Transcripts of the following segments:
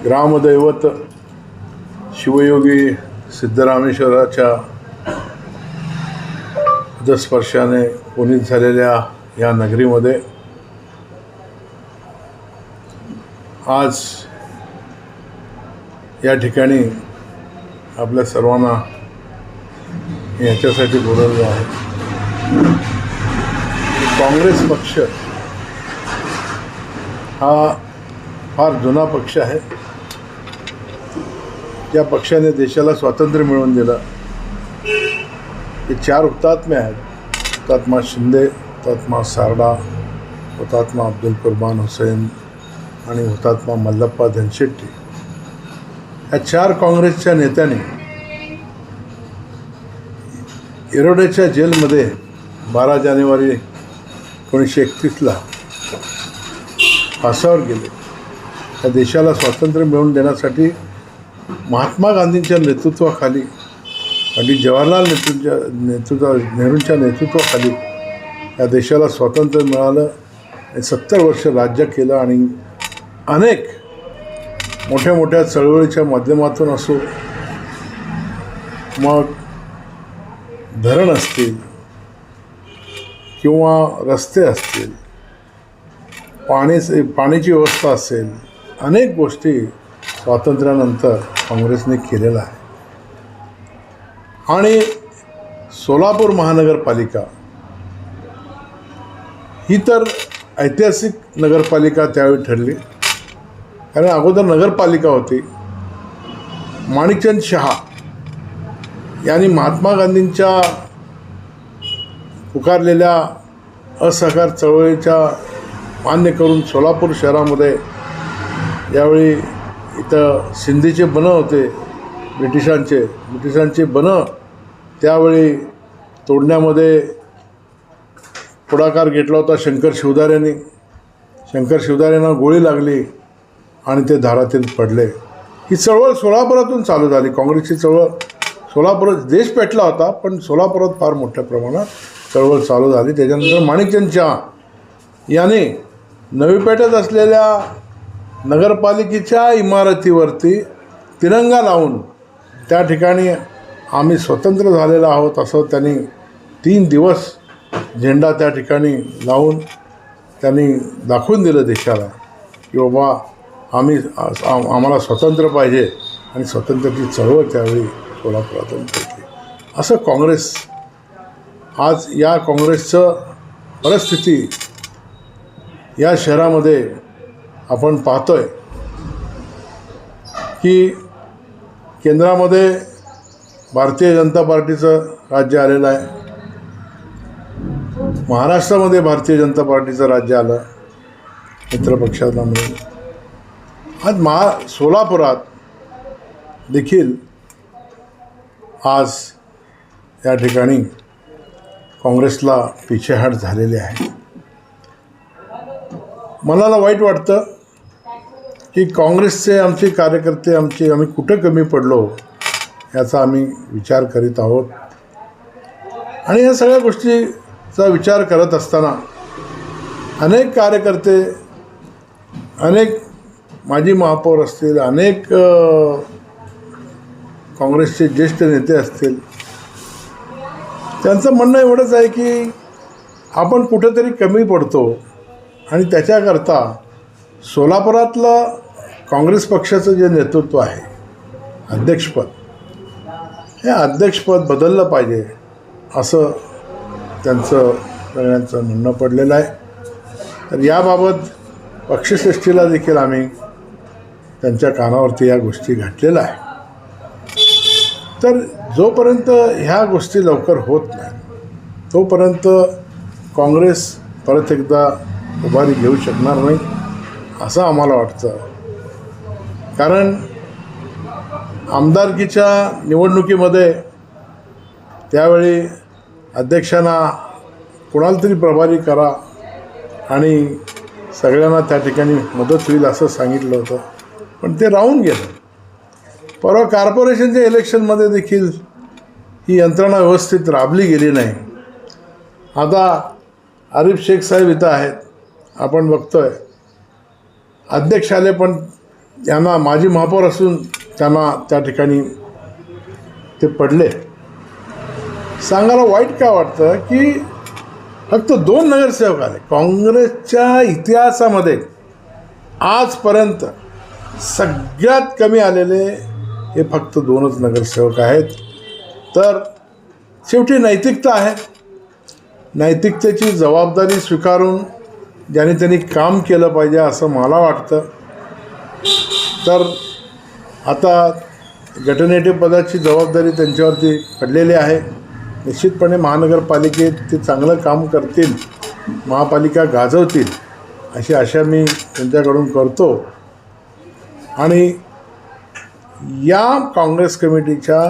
ग्रामदैवत शिवयोगी सिद्धरामेश्वराच्या पदस्पर्शाने पुनीत झालेल्या या नगरीमध्ये आज या ठिकाणी आपल्या सर्वांना याच्यासाठी बोलवलं आहे. काँग्रेस पक्ष हा फार जुना पक्ष आहे. या पक्षाने देशाला स्वातंत्र्य मिळवून दिलं. हे 4 हुतात्मे आहेत. हुतात्मा शिंदे, हुतात्मा सारडा, हुतात्मा अब्दुल कुर्बान हुसेन आणि हुतात्मा मल्लप्पा धनशेट्टी. या 4 काँग्रेसच्या नेत्यांनी येरोड्याच्या जेलमध्ये 12 जानेवारी 1931ला फासावर गेले. त्या देशाला स्वातंत्र्य मिळवून देण्यासाठी महात्मा गांधींच्या नेतृत्वाखाली, पंडित जवाहरलाल नेहरूंच्या नेतृत्वाखाली या देशाला स्वातंत्र्य मिळालं. 70 वर्ष राज्य केलं आणि अनेक मोठ्या मोठ्या चळवळीच्या माध्यमातून असो, मग धरण असतील किंवा रस्ते असतील, पाण्याची व्यवस्था असेल, अनेक गोष्टी स्वातंत्र्यानंतर काँग्रेसने केलेलं आहे. आणि सोलापूर महानगरपालिका ही तर ऐतिहासिक नगरपालिका त्यावेळी ठरली. कारण अगोदर नगरपालिका होती. माणिकचंद शहा यांनी महात्मा गांधींच्या पुकारलेल्या असहकार चळवळीच्या मान्य करून सोलापूर शहरामध्ये यावेळी इथं सिंधीचे बनं होते. ब्रिटिशांचे बनं त्यावेळी तोडण्यामध्ये पुढाकार घेतला होता शंकर शिवदारेंना गोळी लागली आणि ते धारातीत पडले. ही चळवळ सोलापुरातून चालू झाली. काँग्रेसची चळवळ सोलापुरात, देश पेटला होता पण सोलापुरात फार मोठ्या प्रमाणात चळवळ चालू झाली. त्याच्यानंतर माणिकचंद शहा याने नवी पेठेत असलेल्या नगरपालिकेच्या इमारतीवरती तिरंगा लावून त्या ठिकाणी आम्ही स्वतंत्र झालेलो आहोत असं त्यांनी 3 दिवस झेंडा त्या ठिकाणी लावून त्यांनी दाखवून दिलं देशाला की बाबा आम्हाला स्वातंत्र्य पाहिजे. आणि स्वातंत्र्याची चळवळ त्यावेळी सोलापुरातून पेटली. असं काँग्रेस आज, या काँग्रेसचं परिस्थिती या शहरामध्ये आपण पाहतोय की केंद्रामध्ये भारतीय जनता पार्टीचं राज्य आलेलं आहे. महाराष्ट्रामध्ये भारतीय जनता पार्टीचं राज्य आलं मित्रपक्षाला मिळून. आज सोलापुरात देखील आज या ठिकाणी काँग्रेसला पिछेहाट झालेली आहे. मनाला वाईट वाटतं की काँग्रेसचे आमचे कार्यकर्ते आम्ही कुठं कमी पडलो याचा आम्ही विचार करीत आहोत. आणि या सगळ्या गोष्टीचा विचार करत असताना अनेक कार्यकर्ते, अनेक माजी महापौर असतील, अनेक काँग्रेसचे ज्येष्ठ नेते असतील, त्यांचं म्हणणं एवढंच आहे की आपण कुठंतरी कमी पडतो आणि त्याच्याकरता सोलापुरातलं काँग्रेस पक्षाचं जे नेतृत्व आहे, अध्यक्षपद, हे अध्यक्षपद बदललं पाहिजे असं त्यांचं सगळ्यांचं म्हणणं पडलेलं आहे. तर याबाबत पक्षश्रेष्ठीला देखील आम्ही त्यांच्या कानावरती या गोष्टी घातलेल्या आहे. तर जोपर्यंत ह्या गोष्टी लवकर होत नाही तोपर्यंत काँग्रेस परत एकदा उभारी घेऊ शकणार नाही असं आम्हाला वाटतं. कारण आमदारकीच्या निवडणुकीमध्ये त्यावेळी अध्यक्षांना कोणाला तरी प्रभारी करा आणि सगळ्यांना त्या ठिकाणी मदत होईल असं सांगितलं होतं, पण ते राहून गेलं. परवा कॉर्पोरेशनच्या इलेक्शनमध्ये देखील ही यंत्रणा व्यवस्थित राबली गेली नाही. आता आरिफ शेख साहेब इथं आहेत, आपण बघतोय. अध्यक्ष आले पण यांना माजी महापौर असून त्यांना त्या ठिकाणी ते पडले. सांगायला वाईट काय वाटतं की फक्त 2 नगरसेवक आले. काँग्रेसच्या इतिहासामध्ये आजपर्यंत सगळ्यात कमी आलेले हे फक्त 2च नगरसेवक आहेत. तर शेवटी नैतिकता आहे. नैतिकतेची जबाबदारी स्वीकारून ज्याने त्यांनी काम केलं पाहिजे असं मला वाटतं. तर आता गटनेते पदाची जबाबदारी त्यांच्यावरती पडलेली आहे. निश्चितपणे महानगरपालिकेत ते चांगलं काम करतील, महापालिका गाजवतील अशी आशा मी त्यांच्याकडून करतो. आणि या काँग्रेस कमिटीच्या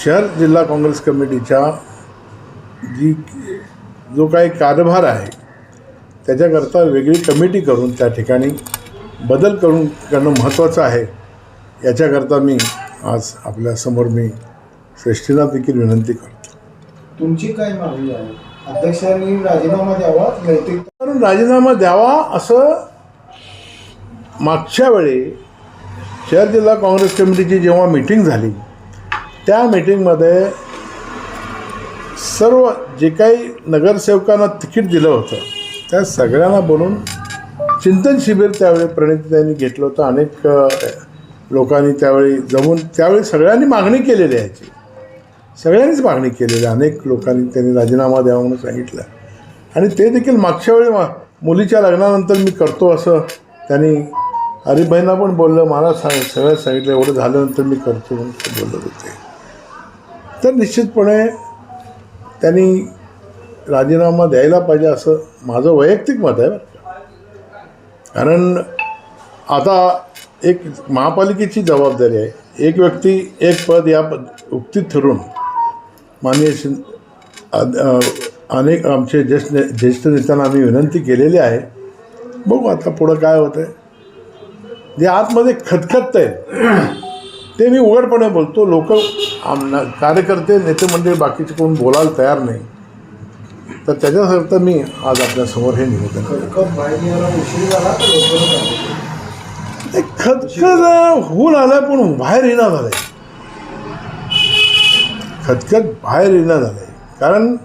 शहर जिल्हा काँग्रेस कमिटीच्या जो काही कारभार आहे त्याच्याकरता वेगळी कमिटी करून त्या ठिकाणी बदल करणं महत्त्वाचं आहे. याच्याकरता मी आज आपल्यासमोर मी श्रेष्ठींना देखील विनंती करतो. तुमची काय मागणी आहे? अध्यक्षांनी राजीनामा द्यावा, नैतिक राजीनामा द्यावा असं मागच्या वेळी शहर जिल्हा काँग्रेस कमिटीची जेव्हा मीटिंग झाली त्या मीटिंगमध्ये सर्व जे काही नगरसेवकांना तिकीट दिलं होतं त्या सगळ्यांना बोलून चिंतन शिबिर त्यावेळी प्रणितीताईंनी घेतलं होतं. अनेक लोकांनी त्यावेळी जमून त्यावेळी सगळ्यांनी मागणी केलेली आहे. सगळ्यांनीच मागणी केलेली. अनेक लोकांनी त्यांनी राजीनामा द्यावा म्हणून सांगितलं आणि ते देखील मागच्या वेळी मुलीच्या लग्नानंतर मी करतो असं त्यांनी हरिभाईंना पण बोललं, मला सगळं सांगितलं एवढं झाल्यानंतर मी करतो म्हणून ते बोलत होते. तर निश्चितपणे त्यांनी राजीनामा द्यायला पाहिजे असं माझं वैयक्तिक मत आहे. कारण आता एक महापालिकेची जबाबदारी आहे. एक व्यक्ती एक पद या उक्तीत ठरून माननीय अनेक आमचे ज्येष्ठ नेत्यांना आम्ही विनंती केलेली आहे. बघू आता पुढं काय होतं आहे. जे आतमध्ये खतखत आहे ते मी उघडपणे बोलतो. लोक कार्यकर्ते नेते मंडळी बाकीचे कोण बोलायला तयार नाही. तर त्याच्याकरता मी आज आपल्यासमोर हे निवेदन करतो. खतखत होऊन आलं पण बाहेर येणं झालं आहे. खतखत बाहेर येणं झालं आहे कारण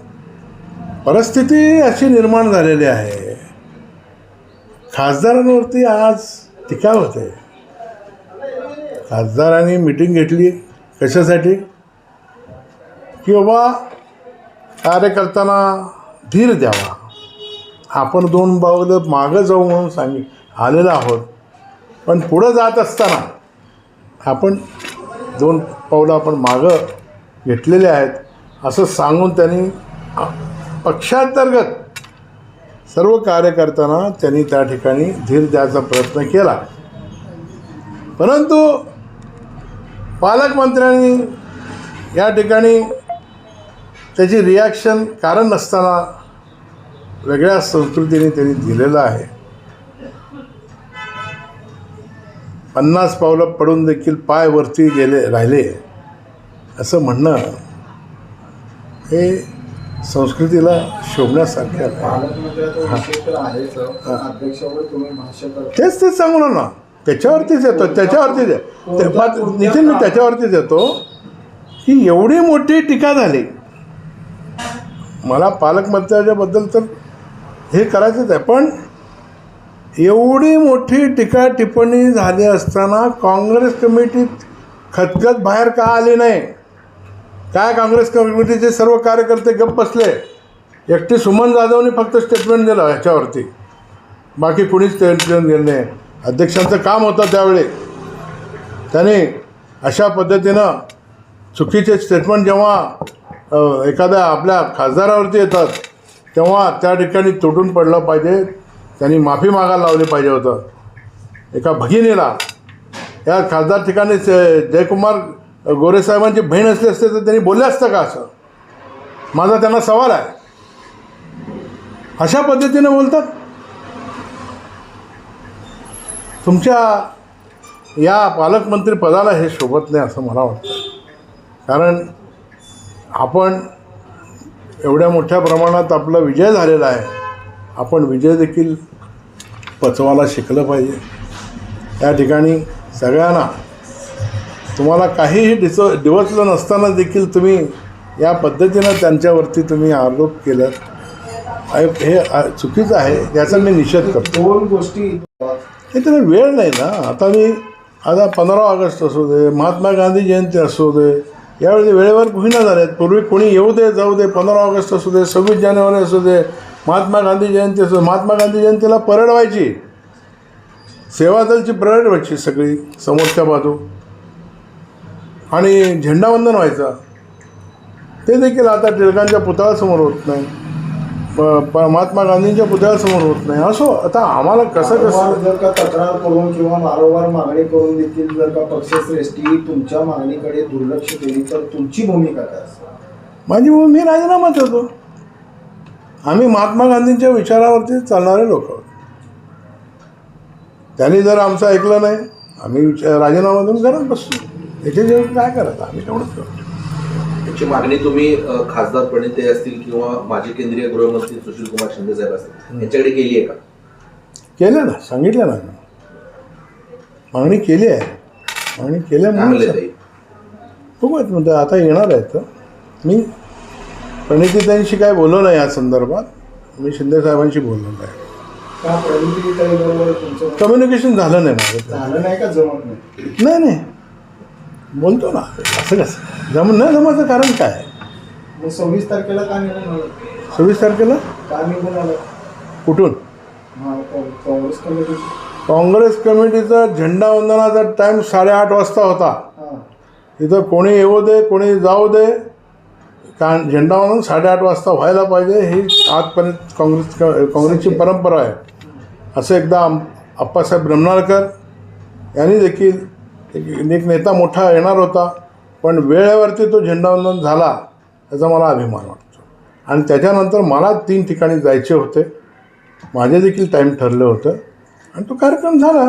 परिस्थिती अशी निर्माण झालेली आहे. खासदारांवरती आज टीका होते. खासदारांनी मिटिंग घेतली कशासाठी की बाबा कार्यकर्त्यांना धीर द्यावा. आपण 2 पावलं मागं जाऊ म्हणून आलेलो आहोत. पण पुढं जात असताना आपण 2 पावलं आपण मागं घेतलेले आहेत असं सांगून त्यांनी पक्षांतर्गत सर्व कार्यकर्त्यांना त्यांनी त्या ठिकाणी धीर द्यायचा प्रयत्न केला. परंतु पालकमंत्र्यांनी या ठिकाणी त्याची रिॲक्शन कारण नसताना वेगळ्या संस्कृतीने त्यांनी दिलेलं आहे. 50 पावलं पडून देखील पाय वरती राहिले असं म्हणणं हे संस्कृतीला शोभण्यासारखे तेच सांगू ना. त्याच्यावरतीच येतो नितीन मी त्याच्यावरतीच येतो की एवढी मोठी टीका झाली. मला पालकमंत्र्याच्याबद्दल तर हे करायचंच आहे. पण एवढी मोठी टीका टिप्पणी झाली असताना काँग्रेस कमिटीत खतखत बाहेर का आली नाही? काय काँग्रेस कमिटीचे सर्व कार्यकर्ते गप्प बसले. एकटी सुमन जाधवनी फक्त स्टेटमेंट दिलं ह्याच्यावरती, बाकी कुणीच स्टेटमेंट दिलं नाही. अध्यक्षांचं काम होतं त्यावेळी. त्याने अशा पद्धतीनं चुकीचे स्टेटमेंट जेव्हा एखाद्या आपल्या खासदारावरती येतात तेव्हा त्या ठिकाणी तुटून पडलं पाहिजे. त्यांनी माफी मागायला लावली पाहिजे होतं. एका भगिनीला या खासदार ठिकाणी जयकुमार गोरेसाहेबांची बहीण असली असते तर त्यांनी बोलले असतं का असं माझा त्यांना सवाल आहे. अशा पद्धतीने बोलतात. तुमच्या या पालकमंत्री पदाला हे शोभत नाही असं मला वाटतं. कारण आपण एवढ्या मोठ्या प्रमाणात आपला विजय झालेला आहे. आपण विजय देखील पचवायला शिकलं पाहिजे. या ठिकाणी सगळ्यांना तुम्हाला काहीही डिवचलं नसताना देखील तुम्ही या पद्धतीनं त्यांच्यावरती तुम्ही आरोप केलं हे चुकीचं आहे, याचा मी निषेध करतो. दोन गोष्टी हे त्याला वेळ नाही ना. आता 15 ऑगस्ट असू दे, महात्मा गांधी जयंती असू दे, यावेळी वेळेवर होईना झाल्यात. पूर्वी कोणी येऊ दे जाऊ दे, 15 ऑगस्ट असू दे, 26 जानेवारी असू दे, महात्मा गांधी जयंती असू दे, महात्मा गांधी जयंतीला परेड व्हायची, सेवादलची परेड व्हायची सगळी समोरच्या बाजू, आणि झेंडावंदन व्हायचं. ते देखील आता टिळकांच्या पुतळ्यासमोर होत नाही, महात्मा गांधींच्या पुतळ्यासमोर होत नाही. असो, आता आम्हाला कसं जर का तक्रार करून किंवा वारंवार मागणी करून देखील जर का पक्षश्रेष्ठी तुमच्या मागणीकडे दुर्लक्ष केली तर तुमची भूमिका काय असेल? माझी मी राजीनामा देतो. आम्ही महात्मा गांधींच्या विचारावरती चालणारे लोक आहोत. त्यांनी जर आमचं ऐकलं नाही, आम्ही राजीनामा देऊन घरात बसतो. याच्या जेवण काय करायचं, आम्ही तेवढंच करतो. त्याची मागणी तुम्ही खासदार प्रणिते असतील किंवा माजी केंद्रीय गृहमंत्री सुशीलकुमार शिंदे साहेब असतील यांच्याकडे केली आहे का? केलं ना, सांगितलं ना, मागणी केली आहे. मागणी केल्यामुळे बघूयात म्हणतो आता येणार आहे. तर मी प्रणितीताईंशी काय बोललो नाही या संदर्भात. मी शिंदे साहेबांशी बोललो नाही. का प्रणितीताईबरोबर तुमचं कम्युनिकेशन झालं नाही माझं. झालं नाही का जमत नाही? नाही बोलतो ना. असं कसं न जमायचं कारण काय आहे? मग 26 तारखेला का निघून आलं? 26 तारखेला का निघून आलं? कुठून? काँग्रेस कमिटी. काँग्रेस कमिटीचा झेंडावंदनाचा टाईम 8:30 वाजता होता. इथं कोणी येऊ दे, कोणी जाऊ दे, झेंडावंदन 8:30 वाजता व्हायला पाहिजे, ही आजपर्यंत काँग्रेसची परंपरा आहे. असं एकदा अप्पासाहेब ब्रह्मनाळकर यांनी देखील एक नेता मोठा येणार होता, पण वेळेवरती तो झेंडावंदन झाला याचा मला अभिमान वाटतो. आणि त्याच्यानंतर मला 3 ठिकाणी जायचे होते. माझे देखील टाईम ठरलं होतं आणि तो कार्यक्रम झाला.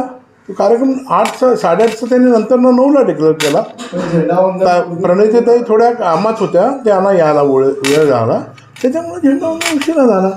तो कार्यक्रम 8:30 त्यांनी नंतर 9ला डिक्लेअर केला. प्रणितीताई थोड्या कामात होत्या, त्यांना यायला वेळ झाला, त्याच्यामुळे झेंडावंदन उशिरा झाला.